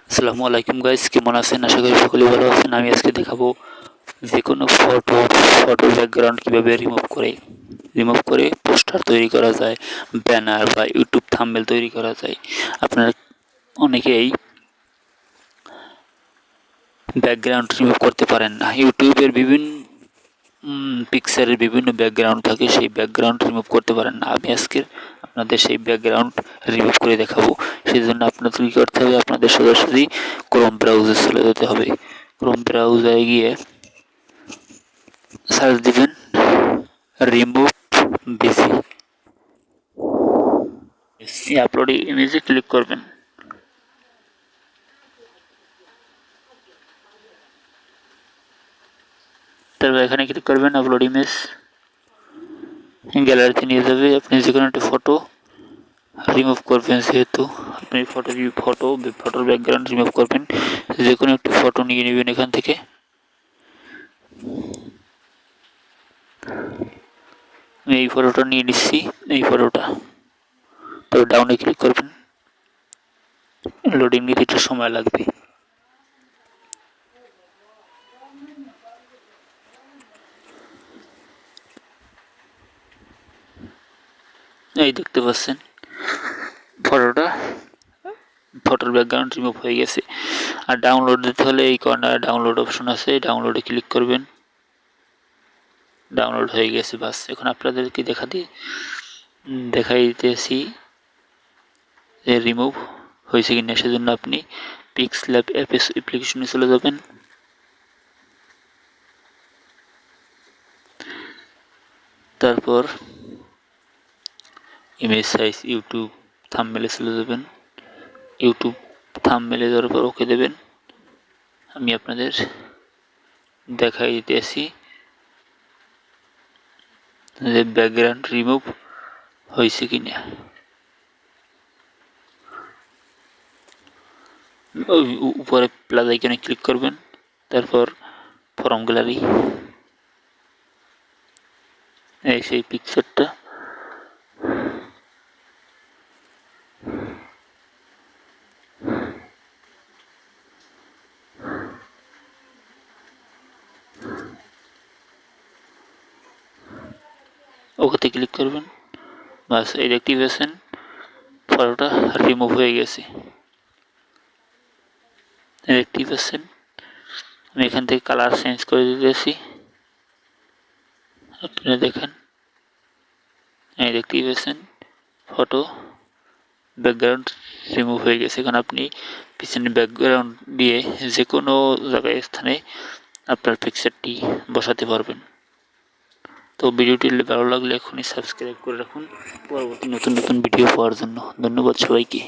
আসসালামু আলাইকুম গাইস, কেমন আছেন? আশা করি সকলে ভালো আছেন। আমি আজকে দেখাবো যে কোনো ফটোর ব্যাকগ্রাউন্ড কিভাবে রিমুভ করে পোস্টার তৈরি করা যায়, ব্যানার বা ইউটিউব থাম্বনেল তৈরি করা যায়। আপনারা অনেকেই ব্যাকগ্রাউন্ড রিমুভ করতে পারেন না। ইউটিউবের বিভিন্ন পিকচারের বিভিন্ন ব্যাকগ্রাউন্ড থাকে, সেই ব্যাকগ্রাউন্ড রিমুভ করতে পারেন না। আমি আজকে আপনাদের সেই ব্যাকগ্রাউন্ড রিমুভ করে দেখাবো। সেই জন্য আপনাদের কী করতে হবে, আপনাদের সরাসরি ক্রোম ব্রাউজার চলে যেতে হবে। ক্রোম ব্রাউজারে গিয়ে সার্চ দিবেন রিমুভ বিসি, এই আপলোড ইমেজে ক্লিক করবেন। তারপর এখানে ক্লিক করবেন আপলোড ইমেজ, গ্যালারিতে নিয়ে যাবে। আপনি যে কোনো একটা ফটো রিমুভ করবেন, যেহেতু আপনি ফটোর ব্যাকগ্রাউন্ড রিমুভ করবেন, যে কোনো একটি ফটো নিয়ে নেবেন এখান থেকে। আমি এই ফটোটা নিয়ে নিচ্ছি, এই ফটোটা। তো ডাউনে ক্লিক করবেন, লোডিং নিতে একটু সময় লাগবে। এই দেখতে পাচ্ছেন ফটোর ব্যাকগ্রাউন্ড রিমুভ হয়ে গেছে। আর ডাউনলোড দিতে হলে এই কর্নারে ডাউনলোড অপশন আছে, ডাউনলোডে ক্লিক করবেন। ডাউনলোড হয়ে গেছে। বাস, এখন আপনাদেরকে দেখাই দিতেছি যে রিমুভ হয়েছে কিনা। সেজন্য আপনি পিক্সল্যাব অ্যাপ্লিকেশনে চলে যাবেন। তারপর ইমেজ সাইজ ইউটিউব থাম্বনেলে চলে যাবেন। ইউটিউব থাম্বনেলে যাওয়ার পর ওকে দেবেন। আমি আপনাদের দেখাই দিতেছি যে ব্যাকগ্রাউন্ড রিমুভ হয়েছে কিনা। উপরে প্লাস আইকনে ক্লিক করবেন, তারপর ফরম গ্যালারি, এই সেই পিকচারটা ওকেতে ক্লিক করবেন। বাস, এই দেখতে পেয়েছেন ফটোটা রিমুভ হয়ে গেছে। দেখতেই পাচ্ছেন। আমি এখান থেকে কালার চেঞ্জ করে দিতেছি, আপনারা দেখেন। এই দেখতেই পাচ্ছেন ফটো ব্যাকগ্রাউন্ড রিমুভ হয়ে গেছে। এখন আপনি পিছনে ব্যাকগ্রাউন্ড দিয়ে যে কোনো জায়গায় স্থানে আপনার পিকচারটি বসাতে পারবেন। তো ভিডিওটি ভালো লাগলে এখনই সাবস্ক্রাইব করে রাখুন পরবর্তী নতুন নতুন ভিডিও পাওয়ার জন্য। ধন্যবাদ সবাইকে।